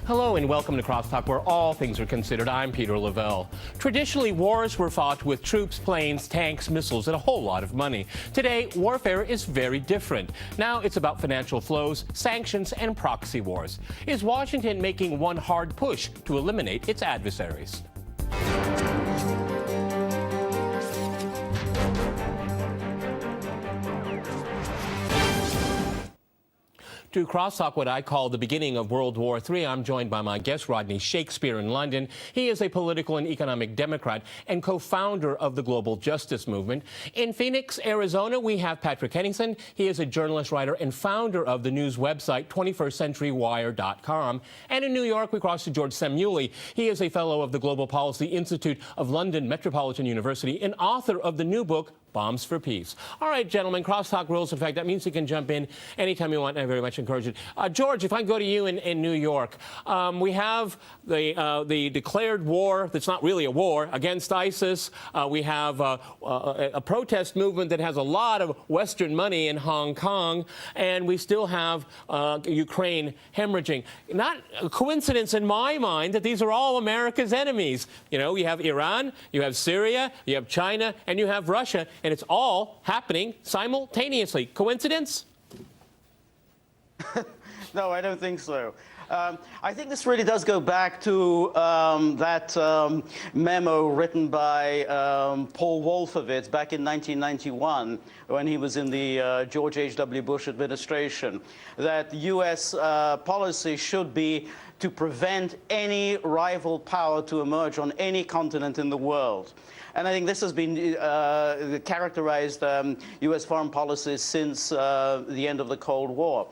Hello and welcome to CrossTalk, where all things are considered. I'm Peter Lavelle. Traditionally, wars were fought with troops, planes, tanks, missiles, and a whole lot of money. Today, warfare is very different. Now it's about financial flows, sanctions, and proxy wars. Is Washington making one hard push to eliminate its adversaries? To CrossTalk, what I call the beginning of World War III, I'm joined by my guest, Rodney Shakespeare in London. He is a political and economic Democrat and co-founder of the Global Justice Movement. In Phoenix, Arizona, we have Patrick Henningsen. He is a journalist, writer, and founder of the news website 21stCenturyWire.com. And in New York, we cross to George Samueli. He is a fellow of the Global Policy Institute of London Metropolitan University and author of the new book, Bombs for Peace. All right, gentlemen, CrossTalk rules. In fact, that means you can jump in anytime you want, and I very much encourage it. George, if I go to you in New York, we have the declared war that's not really a war against ISIS. We have a protest movement that has a lot of Western money in Hong Kong, and we still have Ukraine hemorrhaging. Not a coincidence in my mind that these are all America's enemies. You know, you have Iran, you have Syria, you have China, and you have Russia. And it's all happening simultaneously. Coincidence? No, I don't think so. I think this really does go back to that memo written by Paul Wolfowitz back in 1991 when he was in the George H.W. Bush administration, that U.S. policy should be to prevent any rival power to emerge on any continent in the world. And I think this has been characterized U.S. foreign policy since the end of the Cold War.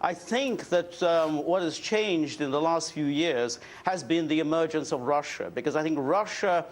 I think that what has changed in the last few years has been the emergence of Russia, because I think Russia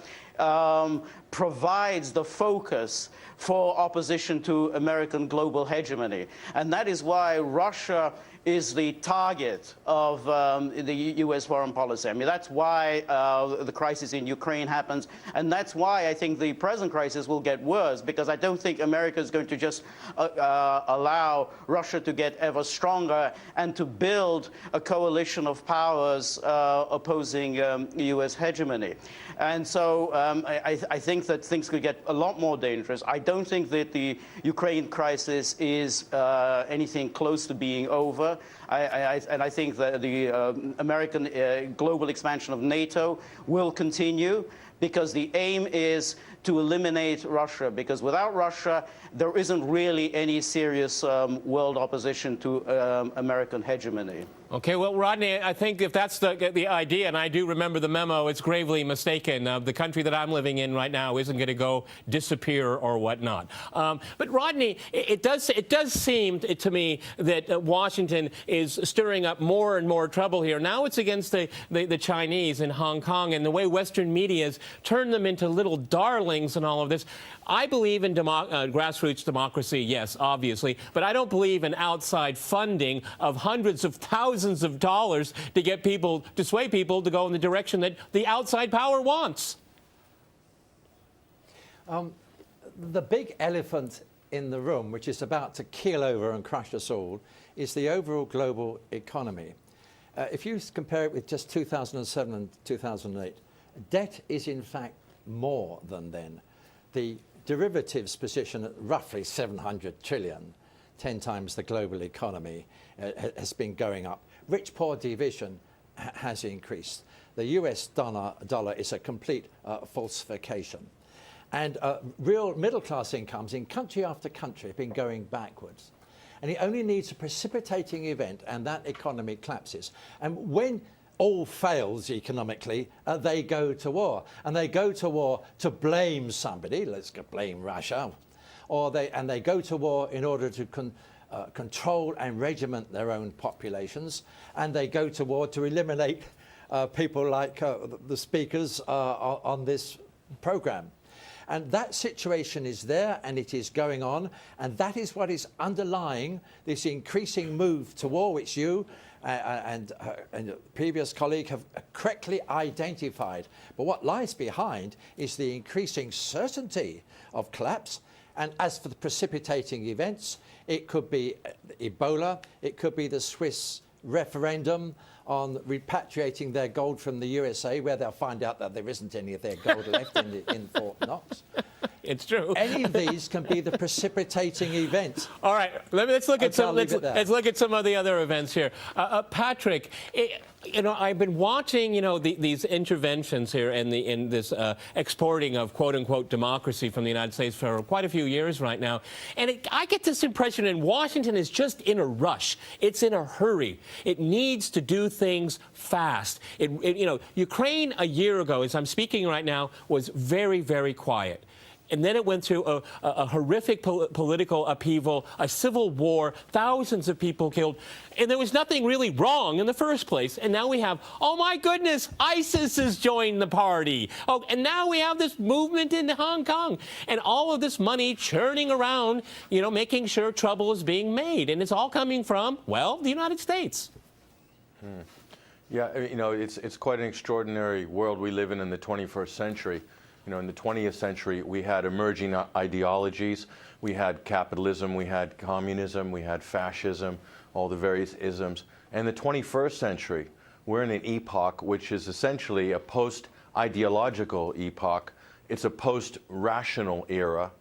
provides the focus for opposition to American global hegemony. And that is why Russia is the target of the U.S. foreign policy. I mean, that's why the crisis in Ukraine happens, and that's why I think the present crisis will get worse, because I don't think America is going to just allow Russia to get ever stronger and to build a coalition of powers opposing U.S. hegemony. And so I think that things could get a lot more dangerous. I don't think that the Ukraine crisis is anything close to being over. And I think that the American global expansion of NATO will continue, because the aim is to eliminate Russia, because without Russia, there isn't really any serious world opposition to American hegemony. Okay, well, Rodney, I think if that's the idea, and I do remember the memo, it's gravely mistaken. The country that I'm living in right now isn't going to go disappear or whatnot. But Rodney, it does seem to me that Washington is stirring up more and more trouble here. Now it's against the Chinese in Hong Kong, and the way Western media has turned them into little darlings and all of this. I believe in grassroots democracy, yes, obviously, but I don't believe in outside funding of hundreds of thousands of dollars to get people, to sway people to go in the direction that the outside power wants. The big elephant in the room, which is about to keel over and crush us all, is the overall global economy. If you compare it with just 2007 and 2008, debt is in fact more than then. The derivatives position at roughly 700 trillion, 10 times the global economy, has been going up. Rich-poor division has increased. The US dollar is a complete falsification. And real middle-class incomes in country after country have been going backwards. And it only needs a precipitating event and that economy collapses. And when all fails economically, they go to war. And they go to war to blame somebody, let's blame Russia, and they go to war in order to control and regiment their own populations, and they go to war to eliminate people like the speakers on this program. And that situation is there, and it is going on, and that is what is underlying this increasing move to war, which you and the previous colleague have correctly identified. But what lies behind is the increasing certainty of collapse. And as for the precipitating events, it could be Ebola, it could be the Swiss referendum on repatriating their gold from the USA, where they'll find out that there isn't any of their gold left in Fort Knox. It's true. Any of these can be the precipitating event. All right, let's look at some of the other events here. Patrick, I've been watching, these interventions here in this exporting of quote-unquote democracy from the United States for quite a few years right now. And I get this impression that Washington is just in a rush. It's in a hurry. It needs to do things fast. Ukraine a year ago, as I'm speaking right now, was very, very quiet. And then it went through a horrific political upheaval, a civil war, thousands of people killed. And there was nothing really wrong in the first place. And now we have, oh, my goodness, ISIS has joined the party. Oh, and now we have this movement in Hong Kong. And all of this money churning around, making sure trouble is being made. And it's all coming from, well, the United States. Yeah, it's quite an extraordinary world we live in the 21st century. In the 20th century, we had emerging ideologies. We had capitalism, we had communism, we had fascism, all the various isms. And the 21st century, we're in an epoch which is essentially a post-ideological epoch. It's a post-rational era.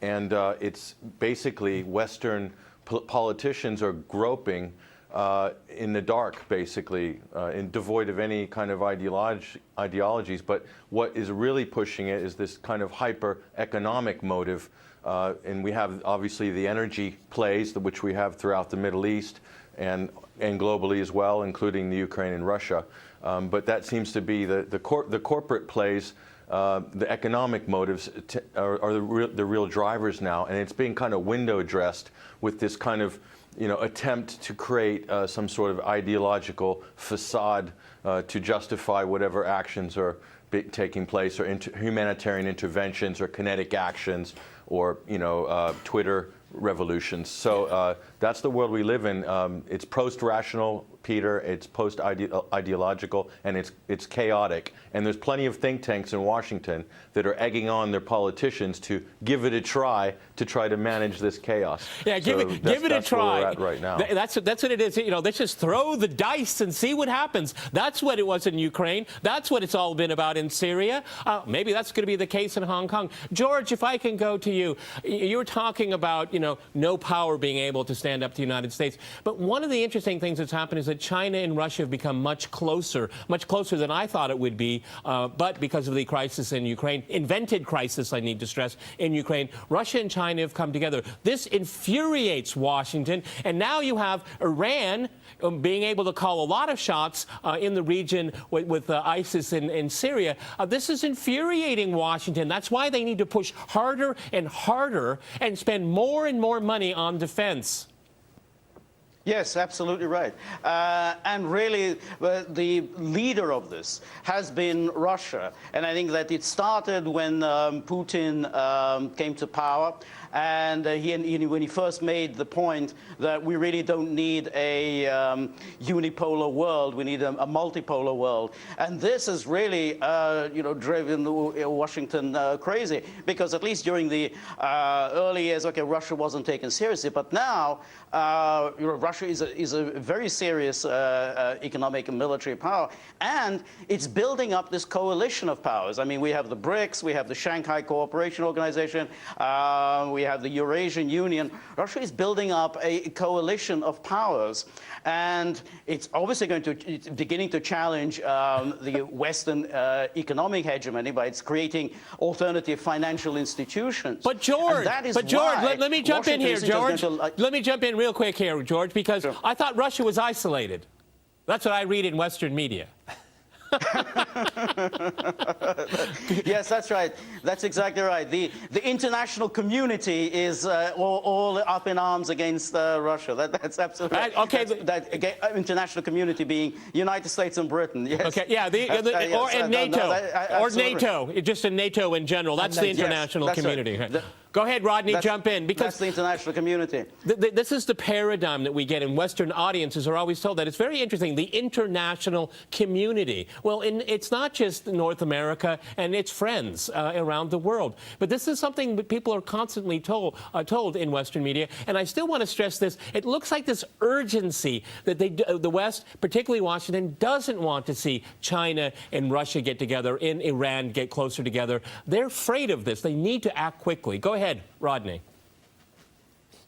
And it's basically Western politicians are groping in the dark, basically, devoid of any kind of ideologies. But what is really pushing it is this kind of hyper-economic motive. And we have, obviously, the energy plays, which we have throughout the Middle East and globally as well, including the Ukraine and Russia. But that seems to be the corporate plays. The economic motives are the real drivers now. And it's being kind of window dressed with this kind of attempt to create some sort of ideological facade to justify whatever actions are taking place, or humanitarian interventions, or kinetic actions, or Twitter revolutions. So that's the world we live in. It's post-rational, Peter. It's post-ideological, and it's chaotic. And there's plenty of think tanks in Washington that are egging on their politicians to give it a try to manage this chaos. Yeah, give it a try. Where we're at right now. That's what it is. Let's just throw the dice and see what happens. That's what it was in Ukraine. That's what it's all been about in Syria. Maybe that's going to be the case in Hong Kong. George, if I can go to you, you were talking about no power being able to stand up to the United States. But one of the interesting things that's happened is that China and Russia have become much closer than I thought it would be. But because of the crisis in Ukraine, invented crisis, I need to stress, in Ukraine, Russia and China have come together. This infuriates Washington. And now you have Iran being able to call a lot of shots in the region with ISIS in Syria. This is infuriating Washington. That's why they need to push harder and harder and spend more and more money on defense. Yes, absolutely right. And really, the leader of this has been Russia. And I think that it started when Putin came to power. And when he first made the point that we really don't need a unipolar world, we need a multipolar world. And this has really, driven Washington crazy, because at least during the early years, Russia wasn't taken seriously. But now, Russia is a very serious economic and military power, and it's building up this coalition of powers. I mean, we have the BRICS, we have the Shanghai Cooperation Organization, we have the Eurasian Union. Russia is building up a coalition of powers, and it's obviously it's beginning to challenge the Western economic hegemony by its creating alternative financial institutions. But George, let me jump in here, George. Let me jump in real quick here, George, because sure. I thought Russia was isolated. That's what I read in Western media. Yes, that's right. That's exactly right. The international community is all up in arms against Russia. That's absolutely right. Okay. International community being United States and Britain. Yes. Okay. Yeah. NATO. Or NATO. Just in NATO in general. That's the international community. Right. Go ahead, Rodney, jump in. Because that's the international community. This is the paradigm that we get in Western audiences are always told that. It's very interesting, the international community. Well, it's not just North America and its friends around the world. But this is something that people are constantly told in Western media. And I still want to stress this. It looks like this urgency that the West, particularly Washington, doesn't want to see China and Russia get together, and Iran get closer together. They're afraid of this. They need to act quickly. Go ahead, Rodney.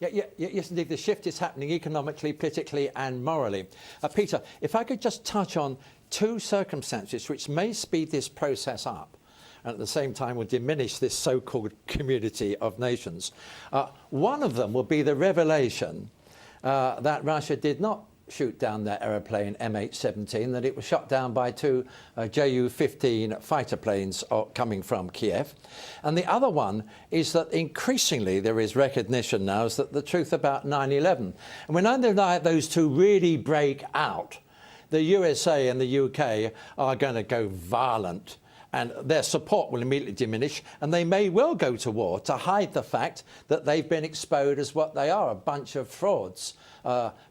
Yes, indeed. The shift is happening economically, politically, and morally. Peter, if I could just touch on two circumstances which may speed this process up, and at the same time will diminish this so-called community of nations. One of them will be the revelation that Russia did not shoot down their aeroplane MH17, that it was shot down by two Ju-15 fighter planes coming from Kiev. And the other one is that increasingly there is recognition now is that the truth about 9/11. And when those two really break out, the USA and the UK are going to go violent, and their support will immediately diminish, and they may well go to war to hide the fact that they've been exposed as what they are, a bunch of frauds,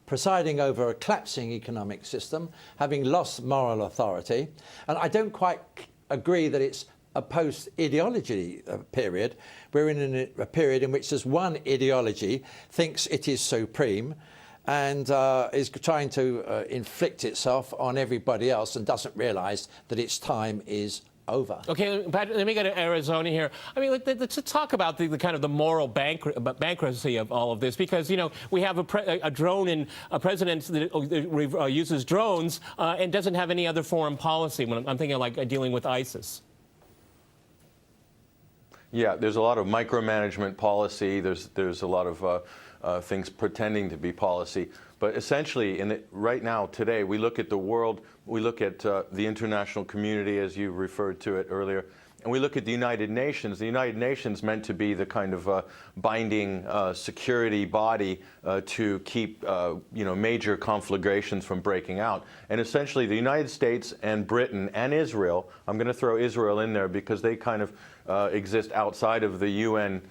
presiding over a collapsing economic system, having lost moral authority. And I don't quite agree that it's a post-ideology period. We're in a period in which there's one ideology thinks it is supreme and is trying to inflict itself on everybody else and doesn't realise that its time is over. Okay, Patrick, let me go to Arizona here. I mean, let's talk about the kind of the moral bankruptcy of all of this, because, you know, we have a president that uses drones and doesn't have any other foreign policy. When I'm thinking like dealing with ISIS. Yeah, there's a lot of micromanagement policy. There's a lot of things pretending to be policy. But essentially, right now, today, we look at the world, we look at the international community, as you referred to it earlier, and we look at the United Nations. The United Nations meant to be the kind of binding security body to keep major conflagrations from breaking out. And essentially, the United States and Britain and Israel, I'm going to throw Israel in there because they kind of exist outside of the UN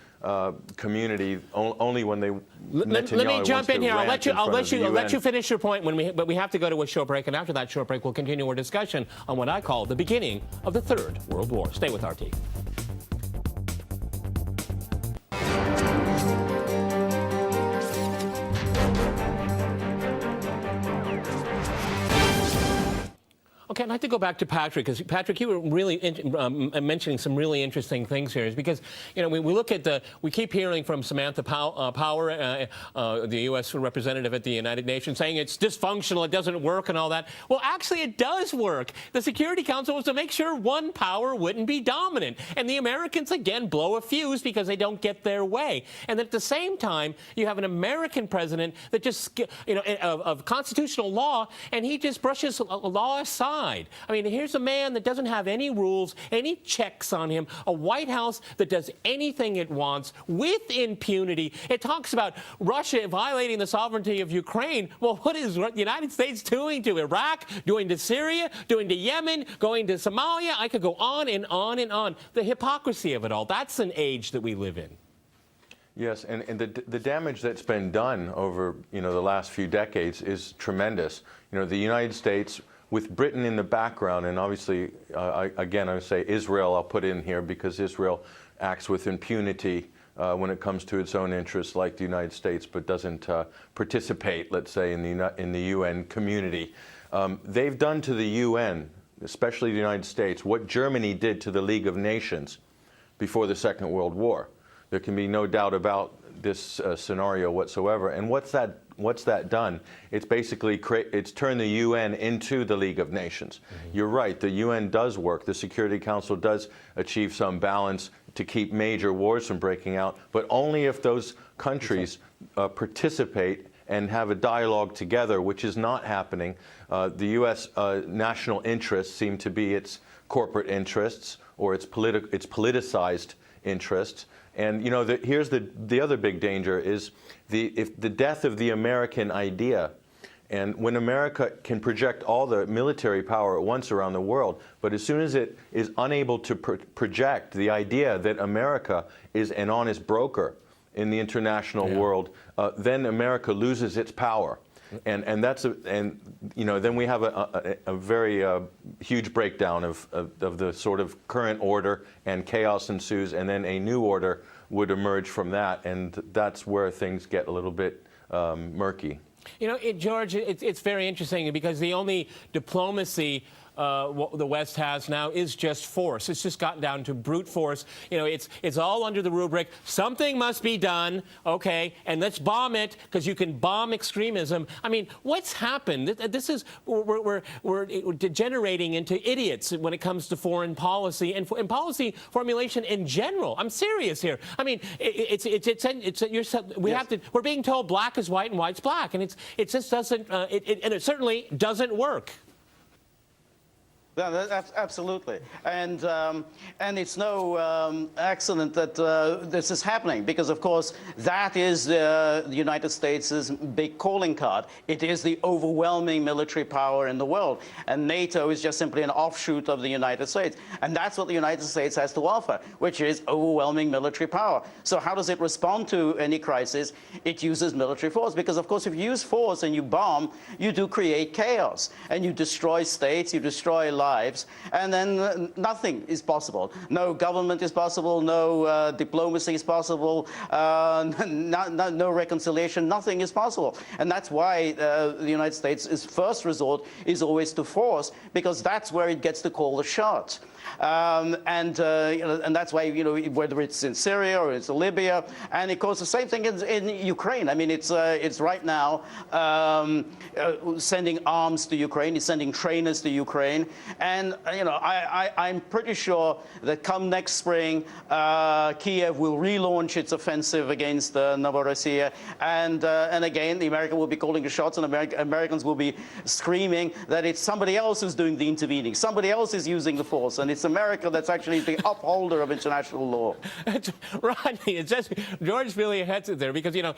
community only when they. Let me jump in here. I'll let you finish your point but we have to go to a short break, and after that short break, we'll continue our discussion on what I call the beginning of the Third World War. Stay with RT. Okay, I'd like to go back to Patrick, because Patrick, you were really mentioning some really interesting things here. Is because, you know, we look at we keep hearing from Samantha Power, the U.S. representative at the United Nations, saying it's dysfunctional, it doesn't work, and all that. Well, actually, it does work. The Security Council was to make sure one power wouldn't be dominant, and the Americans again blow a fuse because they don't get their way. And at the same time, you have an American president that just, you know, of constitutional law, and he just brushes law aside. I mean, here's a man that doesn't have any rules, any checks on him, a White House that does anything it wants with impunity. It talks about Russia violating the sovereignty of Ukraine. Well, what is the United States doing to Iraq, doing to Syria, doing to Yemen, going to Somalia? I could go on and on and on. The hypocrisy of it all. That's an age that we live in. Yes, and the damage that's been done over, you know, the last few decades is tremendous. You know, the United States, with Britain in the background, and obviously, I would say Israel I'll put in here because Israel acts with impunity when it comes to its own interests, like the United States, but doesn't participate, let's say, in the UN community. They've done to the UN, especially the United States, what Germany did to the League of Nations before the Second World War. There can be no doubt about this scenario whatsoever. And what's that done? It's basically it's turned the UN into the League of Nations. Mm-hmm. You're right, the UN does work. The Security Council does achieve some balance to keep major wars from breaking out, but only if those countries participate and have a dialogue together, which is not happening. The U.S. National interests seem to be its corporate interests or its politicized interests. And, you know, here's the other big danger is if the death of the American idea And when America can project all the military power at once around the world, but as soon as it is unable to project the idea that America is an honest broker in the international world, then America loses its power. And that's then we have a very huge breakdown of the sort of current order, and chaos ensues, and then a new order would emerge from that, and that's where things get a little bit murky. You know, George, it's very interesting because the only diplomacy the West has now is just force. It's just gotten down to brute force. You know, it's all under the rubric, something must be done, okay, and let's bomb it because you can bomb extremism. I mean, what's happened? This is, we're degenerating into idiots when it comes to foreign policy and policy formulation in general. I'm serious here. I mean, we're being told black is white and white's black, and it just doesn't, and it certainly doesn't work. Yeah, absolutely, and it's no accident that this is happening, because of course that is the United States' big calling card. It is the overwhelming military power in the world, and NATO is just simply an offshoot of the United States, and that's what the United States has to offer, which is overwhelming military power. So how does it respond to any crisis? It uses military force, because of course if you use force and you bomb, you do create chaos, and you destroy states, you destroy lives, and then nothing is possible. No government is possible, no diplomacy is possible, no reconciliation, nothing is possible. And that's why the United States' first resort is always to force, because that's where it gets to call the shots. And that's why, you know, whether it's in Syria or it's in Libya, and of course the same thing in Ukraine. I mean, it's right now sending arms to Ukraine, it's sending trainers to Ukraine, and you know, I'm pretty sure that come next spring, Kiev will relaunch its offensive against Novorossiya, and again, America will be calling the shots, and Americans will be screaming that it's somebody else who's doing the intervening, somebody else is using the force, and it's America that's actually the upholder of international law. Rodney, it's just, George really heads it there, because, you know,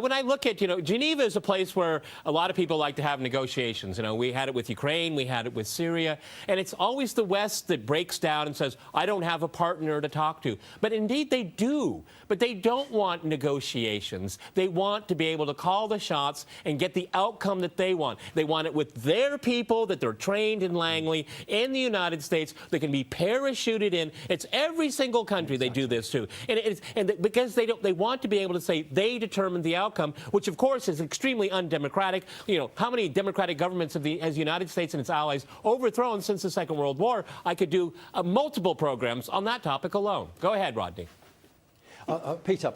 when I look at, you know, Geneva is a place where a lot of people like to have negotiations. You know, we had it with Ukraine, we had it with Syria, and it's always the West that breaks down and says, I don't have a partner to talk to. But indeed they do. But they don't want negotiations. They want to be able to call the shots and get the outcome that they want. They want it with their people that they're trained in Langley in the United States. They can be parachuted in. It's every single country they do this to. And because they want to be able to say they determined the outcome, which of course is extremely undemocratic. You know, how many democratic governments has the United States and its allies overthrown since the Second World War? I could do multiple programs on that topic alone. Go ahead, Rodney. Peter,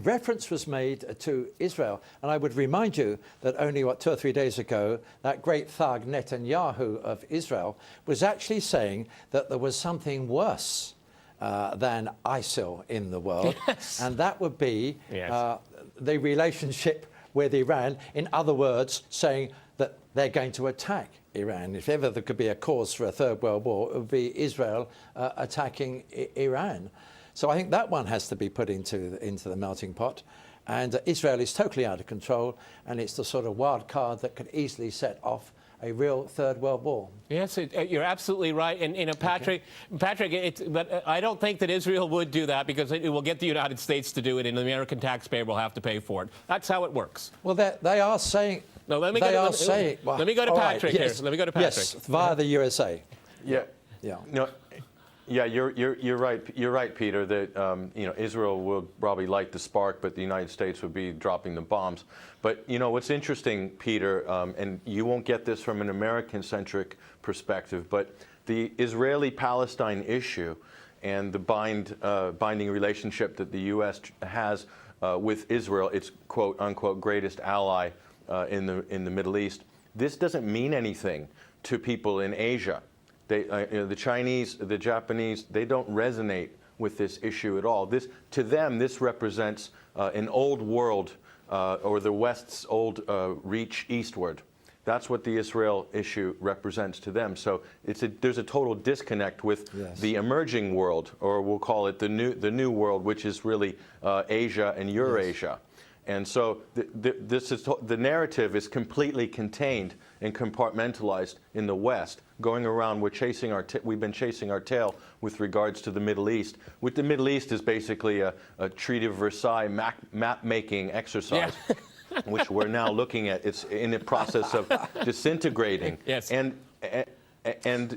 reference was made to Israel, and I would remind you that only, 2 or 3 days ago, that great thug Netanyahu of Israel was actually saying that there was something worse than ISIL in the world, yes. And that would be yes. The relationship with Iran. In other words, saying that they're going to attack Iran. If ever there could be a cause for a third world war, it would be Israel attacking Iran. So I think that one has to be put into the melting pot. And Israel is totally out of control, and it's the sort of wild card that could easily set off a real third world war. Yes, you're absolutely right. And you know, Patrick, but I don't think that Israel would do that, because it will get the United States to do it, and the American taxpayer will have to pay for it. That's how it works. Well, they are saying. No, let me go to Patrick here. Let me go to Patrick. Yes, via the USA. Yeah. Yeah. No. Yeah, you're right. You're right, Peter. That you know, Israel will probably light the spark, but the United States would be dropping the bombs. But you know what's interesting, Peter, and you won't get this from an American-centric perspective, but the Israeli-Palestine issue and the binding relationship that the U.S. has with Israel, its quote-unquote greatest ally in the Middle East. This doesn't mean anything to people in Asia. The Chinese, the Japanese, they don't resonate with this issue at all. To them, this represents an old world, or the West's old reach eastward. That's what the Israel issue represents to them. So there's a total disconnect with the emerging world, or we'll call it the new world, which is really Asia and Eurasia. And so the narrative is completely contained and compartmentalized in the West. Going around, we've been chasing our tail with regards to the Middle East. With the Middle East is basically a Treaty of Versailles map-making exercise, yeah. Which we're now looking at. It's in the process of disintegrating. Yes. And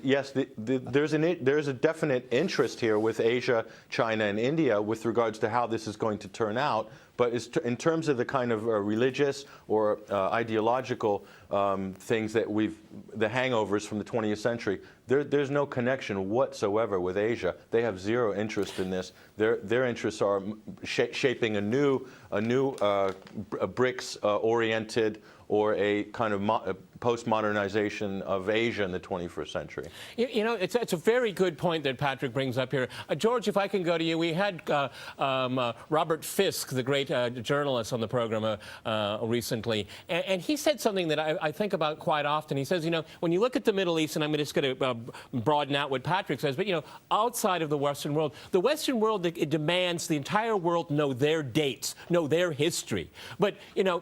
yes, there's a definite interest here with Asia, China, and India with regards to how this is going to turn out. But in terms of the kind of religious or ideological things that the hangovers from the 20th century, there's no connection whatsoever with Asia. They have zero interest in this. Their interests are shaping a new BRICS-oriented or a kind of post-modernization of Asia in the 21st century. You know, it's a very good point that Patrick brings up here. George, if I can go to you, we had Robert Fisk, the great journalist, on the program recently, and he said something that I think about quite often. He says, you know, when you look at the Middle East, and I'm just going to broaden out what Patrick says, but, you know, outside of the Western world, it demands the entire world know their dates, know their history. But, you know,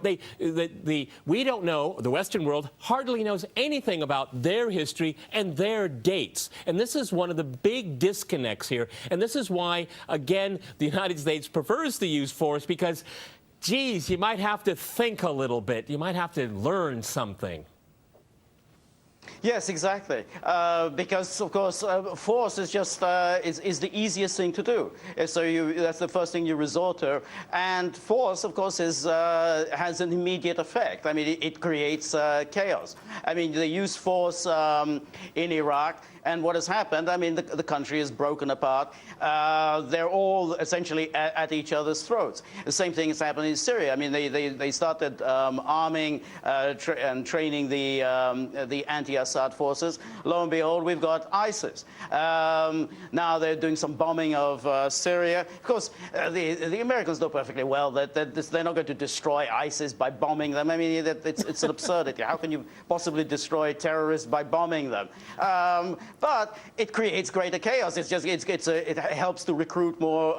we don't know, the Western world hardly knows anything about their history and their dates. And this is one of the big disconnects here. And this is why, again, the United States prefers to use force because, geez, you might have to think a little bit. You might have to learn something. Yes, exactly. Because of course, force is just is the easiest thing to do. So that's the first thing you resort to, and force, of course, has an immediate effect. I mean, it creates chaos. I mean, they use force in Iraq. And what has happened, I mean, the country is broken apart. They're all essentially at each other's throats. The same thing has happened in Syria. I mean, they started arming and training the anti-Assad forces. Lo and behold, we've got ISIS. Now they're doing some bombing of Syria. Of course, the Americans know perfectly well that they're not going to destroy ISIS by bombing them. I mean, it's an absurdity. How can you possibly destroy terrorists by bombing them? But it creates greater chaos. It helps to recruit more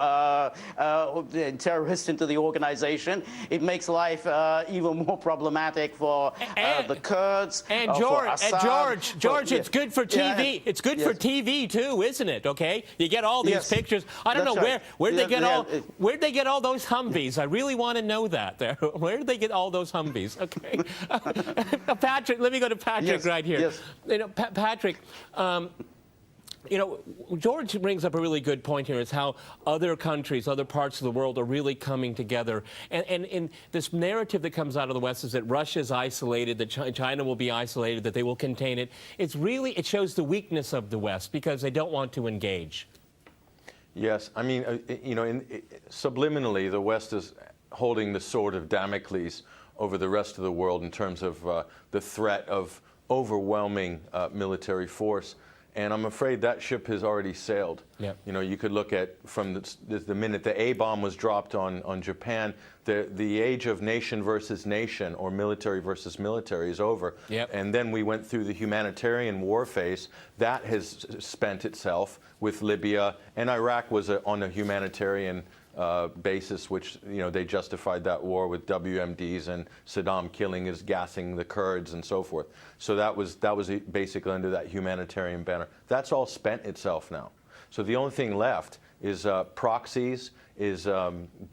terrorists into the organization. It makes life even more problematic for the Kurds. And George, it's good for TV. It's good for TV too, isn't it? Okay, you get all these pictures. I don't know where'd they get all those Humvees. I really want to know that. There, where did they get all those Humvees? Okay, Patrick. Let me go to Patrick right here. Yes. You know, Patrick. You know, George brings up a really good point here, is how other countries, other parts of the world are really coming together. And this narrative that comes out of the West is that Russia's isolated, that China will be isolated, that they will contain it. It shows the weakness of the West because they don't want to engage. Yes, I mean, you know, subliminally, the West is holding the sword of Damocles over the rest of the world in terms of the threat of overwhelming military force. And I'm afraid that ship has already sailed. Yep. You know, you could look at from the minute the A-bomb was dropped on Japan, the age of nation versus nation or military versus military is over. Yep. And then we went through the humanitarian war phase. That has spent itself with Libya, and Iraq was on a humanitarian basis, which, you know, they justified that war with WMDs and Saddam gassing the Kurds and so forth. So that was basically under that humanitarian banner. That's all spent itself now. So the only thing left is proxies, is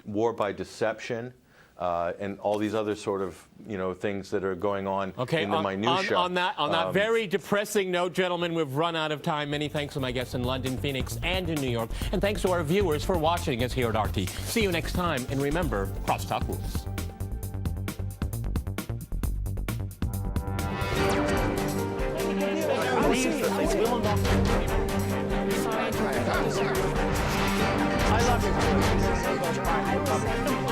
war by deception, and all these other sort of, you know, things that are going on in the minutiae. On that very depressing note, gentlemen, we've run out of time. Many thanks to my guests in London, Phoenix, and in New York. And thanks to our viewers for watching us here at RT. See you next time. And remember, CrossTalk rules. I love it.